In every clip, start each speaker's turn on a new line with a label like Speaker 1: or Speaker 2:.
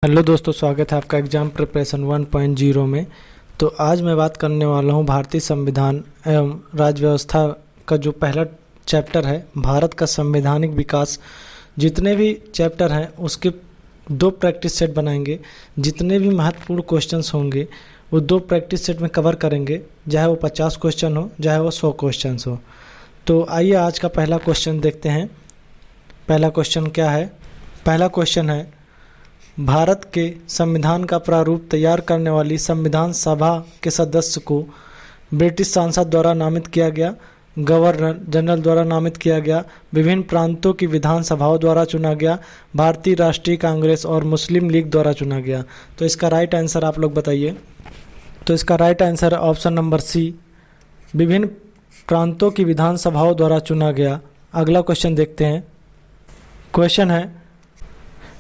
Speaker 1: Hello दोस्तों, स्वागत है आपका एग्ज़ाम प्रिपरेशन 1.0 में। तो आज मैं बात करने वाला हूं भारतीय संविधान एवं राज्य व्यवस्था का जो पहला चैप्टर है, भारत का संवैधानिक विकास। जितने भी चैप्टर हैं उसके दो प्रैक्टिस सेट बनाएंगे। जितने भी महत्वपूर्ण क्वेश्चंस होंगे वो दो प्रैक्टिस सेट में कवर करेंगे, चाहे वो 50 क्वेश्चन हो चाहे वो 100 क्वेश्चन हो। तो आइए आज का पहला क्वेश्चन देखते हैं। पहला क्वेश्चन क्या है? पहला क्वेश्चन है, भारत के संविधान का प्रारूप तैयार करने वाली संविधान सभा के सदस्य को ब्रिटिश सांसद द्वारा नामित किया गया, गवर्नर जनरल द्वारा नामित किया गया, विभिन्न प्रांतों की विधानसभाओं द्वारा चुना गया, भारतीय राष्ट्रीय कांग्रेस और मुस्लिम लीग द्वारा चुना गया। तो इसका राइट आंसर आप लोग बताइए। तो इसका राइट आंसर है ऑप्शन नंबर सी, विभिन्न प्रांतों की विधानसभाओं द्वारा चुना गया। अगला क्वेश्चन देखते हैं। क्वेश्चन है,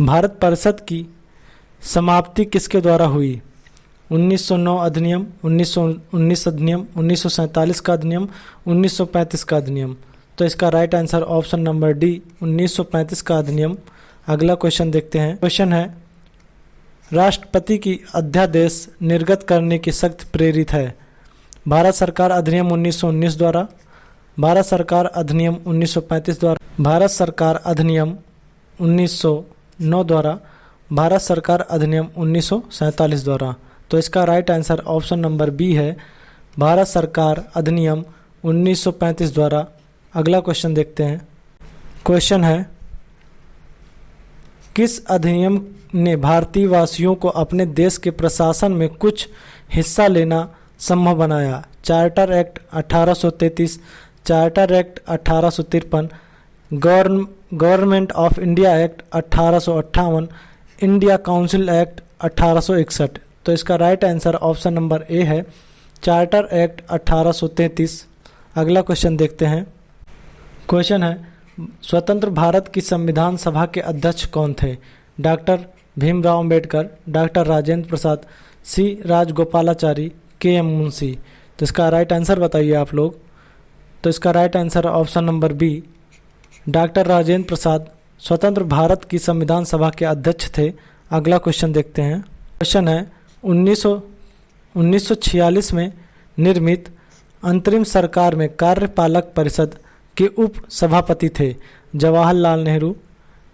Speaker 1: भारत परिषद की समाप्ति किसके द्वारा हुई? 1909 अधिनियम, 1919 अधिनियम, 1947 का अधिनियम, 1935 का अधिनियम। तो इसका right answer option number D, 1935 का अधिनियम। अगला क्वेश्चन देखते हैं। क्वेश्चन है, राष्ट्रपति की अध्यादेश निर्गत करने की सख्त प्रेरित है? भारत सरकार अधिनियम 1919 द्वारा, भारत सरकार अधिनियम 1935 द्वारा, भारत सरकार अधिनियम 1909 द्वारा, भारत सरकार अधिनियम 1947 द्वारा। तो इसका right answer option number B है, भारत सरकार अधिनियम 1935 द्वारा। अगला क्वेश्चन देखते हैं। क्वेश्चन है, किस अधिनियम ने भारतीय वासियों को अपने देश के प्रशासन में कुछ हिस्सा लेना संभव बनाया? Charter act 1833, charter act 1853, government of India act 1858, India council act 1861। तो इसका right answer option number A है, चार्टर एक्ट 1833। अगला क्वेश्चन देखते हैं। क्वेश्चन है, स्वतंत्र भारत की संविधान सभा के अध्यक्ष कौन थे? डॉक्टर भीमराव अंबेडकर, डॉक्टर राजेंद्र प्रसाद, सी राजगोपालाचारी, के एम मुंशी। तो इसका राइट आंसर बताइए आप लोग। तो इसका right answer option number B, doctor Rajendra Prasad स्वतंत्र भारत की संविधान सभा के अध्यक्ष थे। अगला क्वेश्चन देखते हैं। क्वेश्चन है, 1946 में निर्मित अंतरिम सरकार में कार्यपालक परिषद के उप सभापति थे? Jawaharlal Nehru,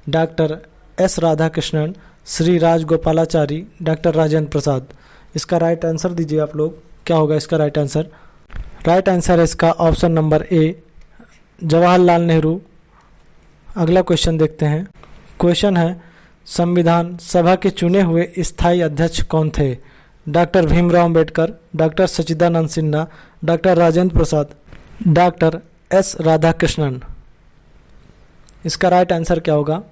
Speaker 1: doctor S Radhakrishnan, Shri Rajagopalachari, doctor Rajendra Prasad. इसका राइट आंसर दीजिए आप लोग। क्या होगा इसका राइट आंसर? राइट आंसर है इसका ऑप्शन नंबर ए, जवाहरलाल नेहरू। अगला क्वेश्चन देखते हैं। क्वेश्चन है, संविधान सभा के चुने हुए स्थायी अध्यक्ष कौन थे? Doctor Bhimrao Ambedkar, doctor Sachchidanand Sinha, doctor Rajendra Prasad, doctor S Radhakrishnan. इसका राइट आंसर क्या होगा?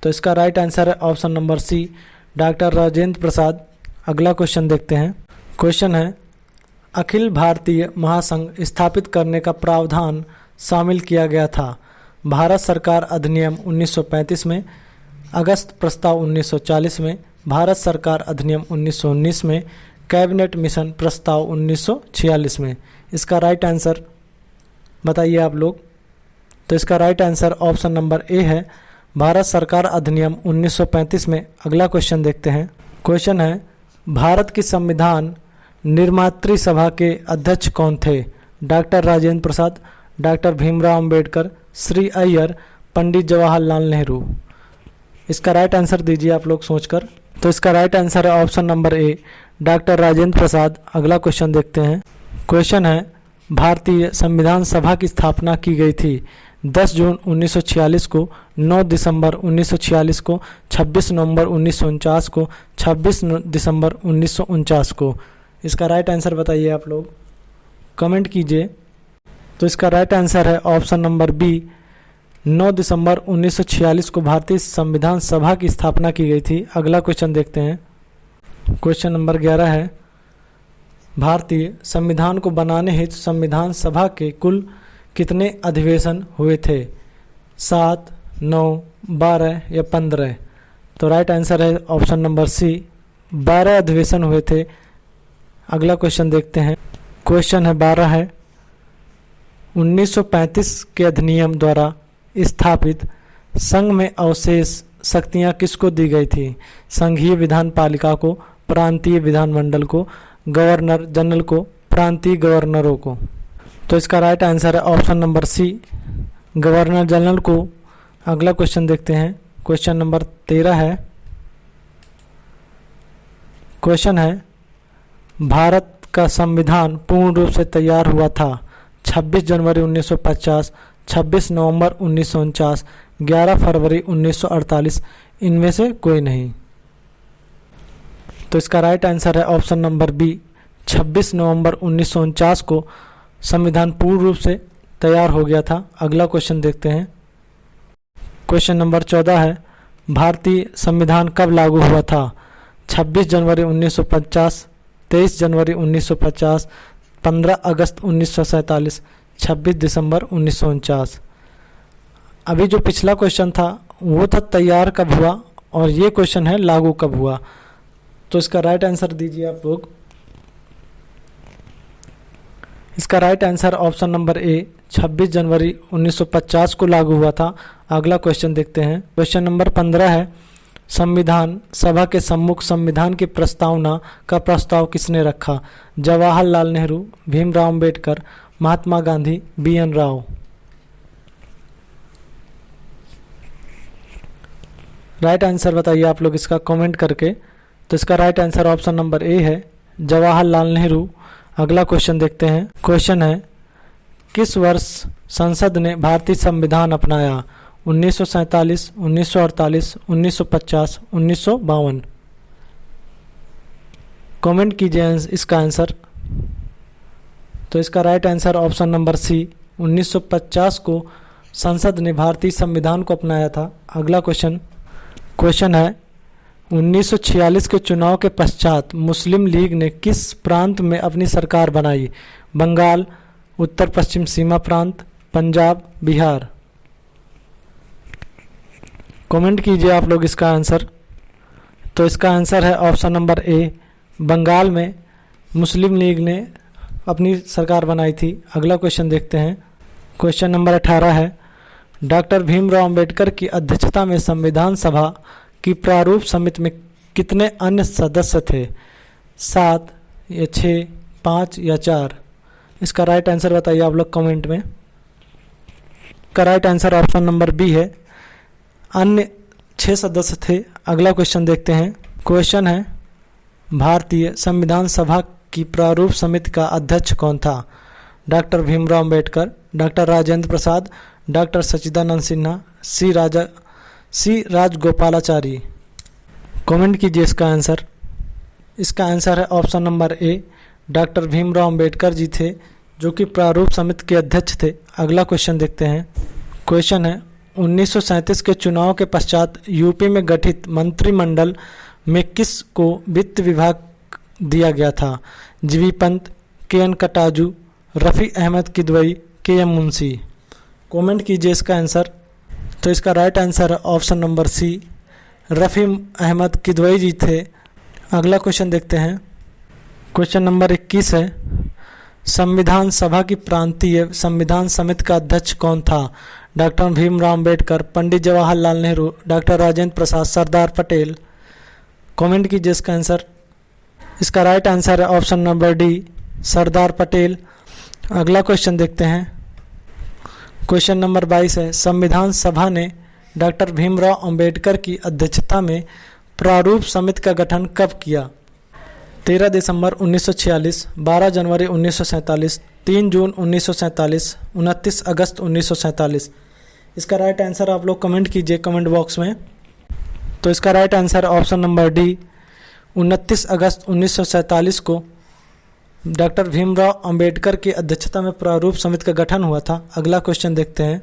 Speaker 1: तो इसका राइट आंसर है option number C, doctor Rajendra Prasad. अगला क्वेश्चन देखते हैं। क्वेश्चन है, अखिल भारतीय महासंघ स्थापित करने का प्रावधान शामिल किया गया था? भारत सरकार अधिनियम 1935 में, अगस्त प्रस्ताव 1940 में, भारत सरकार अधिनियम 1919 में, कैबिनेट मिशन प्रस्ताव 1946 में। इसका राइट आंसर बताइए आप लोग। तो इसका right answer option number A है, भारत सरकार अधिनियम 1935 में। अगला क्वेश्चन देखते हैं। क्वेश्चन है, भारत की संविधान निर्मात्री सभा के अध्यक्ष कौन थे? Doctor Rajendra Prasad, doctor Bhimrao Ambedkar, Shri Iyer, Pandit Jawaharlal Nehru. इसका राइट आंसर दीजिए आप लोग सोचकर। तो इसका राइट आंसर है option number A, doctor Rajendra Prasad. अगला क्वेश्चन देखते हैं। क्वेश्चन है, भारतीय संविधान सभा की स्थापना की गई थी? 10 जून 1946 को, 9 दिसंबर 1946 को, 26 नवंबर 1949 को, 26 दिसंबर 1949 को। इसका राइट आंसर बताइए आप लोग, कमेंट कीजिए। तो इसका राइट आंसर है ऑप्शन नंबर बी, 9 दिसंबर 1946 को भारतीय संविधान सभा की स्थापना की गई थी। अगला क्वेश्चन देखते हैं। क्वेश्चन नंबर 11 है, भारतीय संविधान को बनाने हेतु संविधान सभा के कुल कितने अधिवेशन हुए थे? 7, 9, 12 या 15? तो राइट आंसर है ऑप्शन नंबर सी, 12 अधिवेशन हुए थे। अगला क्वेश्चन देखते हैं। क्वेश्चन है 12 है, 1935 के अधिनियम द्वारा स्थापित संघ में अवशेष शक्तियां किसको दी गई थी? संघीय विधान पालिका को, प्रांतीय विधानमंडल को, गवर्नर जनरल को, प्रांतीय गवर्नरों को। तो इसका राइट आंसर है option number C, governor general को। अगला क्वेश्चन देखते हैं। क्वेश्चन नंबर 13 है। क्वेश्चन है, भारत का संविधान पूर्ण रूप से तैयार हुआ था 26 जनवरी 1950, 26 नवंबर 1949, 11 फरवरी 1948, इनमें से कोई नहीं। तो इसका राइट आंसर है ऑप्शन नंबर बी, 26 नवंबर 1949 को संविधान पूर्ण रूप से तैयार हो गया था। अगला क्वेश्चन देखते हैं। क्वेश्चन नंबर 14 है, भारतीय संविधान कब लागू हुआ था? 26 जनवरी 1950, 23 जनवरी 1950, 15 अगस्त 1947, 26 दिसंबर 1949। अभी जो पिछला क्वेश्चन था वो था तैयार कब हुआ, और ये क्वेश्चन है लागू कब हुआ। तो इसका राइट आंसर दीजिए आप लोग। इसका राइट आंसर ऑप्शन नंबर ए, 26 जनवरी 1950 को लागू हुआ था। अगला क्वेश्चन देखते हैं। क्वेश्चन नंबर 15 है, संविधान सभा के सम्मुख संविधान की प्रस्तावना का प्रस्ताव किसने रखा? Jawaharlal Nehru, Bhimrao Ambedkar, Mahatma Gandhi, B N. Rau. Right answer बताइए आप लोग इसका कमेंट करके। तो इसका right answer option number A है, जवाहरलाल नेहरू। अगला क्वेश्चन देखते हैं। क्वेश्चन है, किस वर्ष संसद ने भारतीय संविधान अपनाया? 1947, 1948, 1950, 1952। कमेंट कीजिए इसका आंसर। तो इसका right answer option number C, 1950 को संसद ने भारतीय संविधान को अपनाया था। अगला क्वेश्चन है, 1946 के चुनाव के पश्चात मुस्लिम लीग ने किस प्रांत में अपनी सरकार बनाई? बंगाल, उत्तर पश्चिम सीमा प्रांत, पंजाब, बिहार। कमेंट कीजिए आप लोग इसका आंसर। तो इसका आंसर है ऑप्शन नंबर ए, बंगाल में मुस्लिम लीग ने अपनी सरकार बनाई थी। अगला क्वेश्चन देखते हैं। क्वेश्चन नंबर 18 है, डॉक्टर भीमराव अंबेडकर की अध्यक्षता में संविधान सभा की प्रारूप समिति में कितने अन्य सदस्य थे? 7 या 6, 5 या 4? इसका राइट आंसर बताइए आप लोग कमेंट में। का right answer option number B है, अन्य 6 सदस्य थे। अगला क्वेश्चन देखते हैं। क्वेश्चन है, भारतीय संविधान सभा की प्रारूप समिति का अध्यक्ष कौन था? Doctor Bhimrao Ambedkar, doctor Rajendra Prasad, doctor Sachchidanand Sinha, C Rajagopalachari. Comment कीजिए इसका आंसर। इसका आंसर है option number A, doctor Bhimrao Ambedkar ji थे जो कि प्रारूप समिति के अध्यक्ष थे। अगला क्वेश्चन देखते हैं। क्वेश्चन है, 1937 के चुनाव के पश्चात यूपी में गठित मंत्रिमंडल में किस को वित्त विभाग दिया गया था? G V Pant, K N. Katju, Rafi Ahmed Kidwai, K M. Munshi. Comment कीजिए इसका आंसर। तो इसका राइट आंसर है option number C, Rafi Ahmed Kidwai ji थे। अगला क्वेश्चन देखते हैं। क्वेश्चन नंबर 21 है, संविधान सभा की प्रांतीय संविधान समिति का अध्यक्ष कौन था? डॉक्टर भीमराव अंबेडकर, पंडित जवाहरलाल नेहरू, डॉक्टर राजेंद्र प्रसाद, सरदार पटेल। कमेंट कीजिए इसका आंसर। इसका राइट आंसर है option number D, Sardar Patel. अगला क्वेश्चन देखते हैं। क्वेश्चन नंबर 22 है, संविधान सभा ने डॉक्टर भीमराव अंबेडकर की अध्यक्षता में प्रारूप समिति का गठन कब किया? 13 दिसंबर 1946, 12 जनवरी 1947, 3 जून 1947, 29 अगस्त 1947। इसका राइट आंसर आप लोग कमेंट कीजिए कमेंट बॉक्स में। तो इसका right answer option number D, 29 अगस्त 1947 को डॉक्टर भीमराव अंबेडकर की अध्यक्षता में प्रारूप समिति का गठन हुआ था। अगला क्वेश्चन देखते हैं।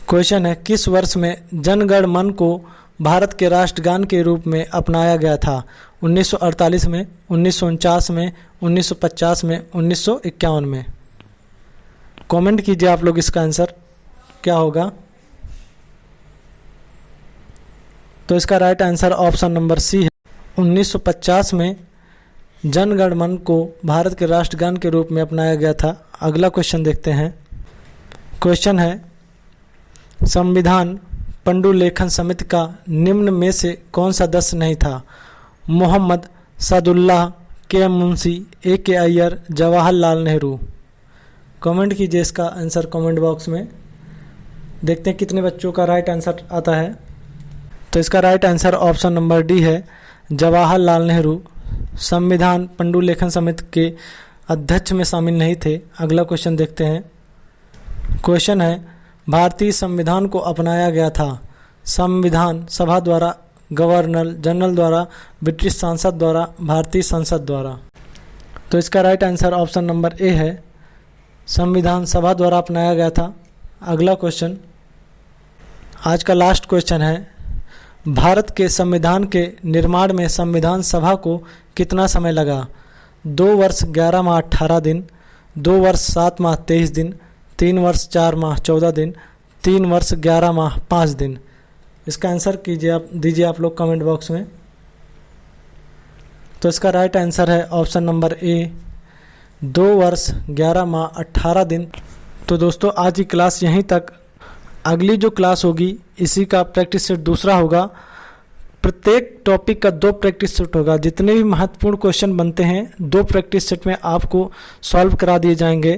Speaker 1: क्वेश्चन है, किस वर्ष में जन गण मन को भारत के राष्ट्रगान के रूप में अपनाया गया था? 1948 में, 1949 में, 1950 में, 1951 में? कमेंट कीजिए आप लोग इसका आंसर क्या होगा। तो इसका right answer option number C है, 1950 में जन गण मन को भारत के राष्ट्रगान के रूप में अपनाया गया था। अगला क्वेश्चन देखते हैं। क्वेश्चन है, संविधान पंडुलेखन समिति का निम्न में से कौन सदस्य नहीं था? मोहम्मद सादुल्लाह, के एम मुंशी, ए के अय्यर, जवाहरलाल नेहरू। कमेंट कीजिए इसका आंसर कमेंट बॉक्स में। देखते हैं कितने बच्चों का राइट आंसर आता है। तो इसका right answer option number D है, जवाहरलाल नेहरू संविधान पंडुलेखन समिति के अध्यक्ष में शामिल नहीं थे। अगला क्वेश्चन देखते हैं। क्वेश्चन है, भारतीय संविधान को अपनाया गया था संविधान सभा द्वारा, गवर्नर जनरल द्वारा, ब्रिटिश सांसद द्वारा, भारतीय संसद द्वारा। तो इसका right answer option number A है, संविधान सभा द्वारा अपनाया गया था। अगला क्वेश्चन, आज का लास्ट क्वेश्चन है, भारत के संविधान के निर्माण में संविधान सभा को कितना समय लगा? 2 वर्ष 11 माह 18 दिन, 2 वर्ष 7 माह 23 दिन, 3 वर्ष 4 माह 14 दिन, 3 वर्ष 11 माह 5 दिन। इसका आंसर दीजिए आप लोग कमेंट बॉक्स में। तो इसका राइट आंसर है ऑप्शन नंबर ए, 2 वर्ष 11 माह 18 दिन। तो दोस्तों आज की क्लास यहीं तक। अगली जो क्लास होगी इसी का प्रैक्टिस सेट दूसरा होगा। प्रत्येक टॉपिक का 2 प्रैक्टिस सेट होगा। जितने भी महत्वपूर्ण क्वेश्चन बनते हैं 2 प्रैक्टिस सेट में आपको सॉल्व करा दिए जाएंगे।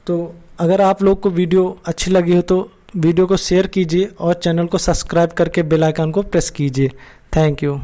Speaker 1: तो अगर आप लोग को वीडियो अच्छी लगी हो तो वीडियो को शेयर कीजिए और चैनल को सब्सक्राइब करके बेल आइकन को प्रेस कीजिए। Thank you.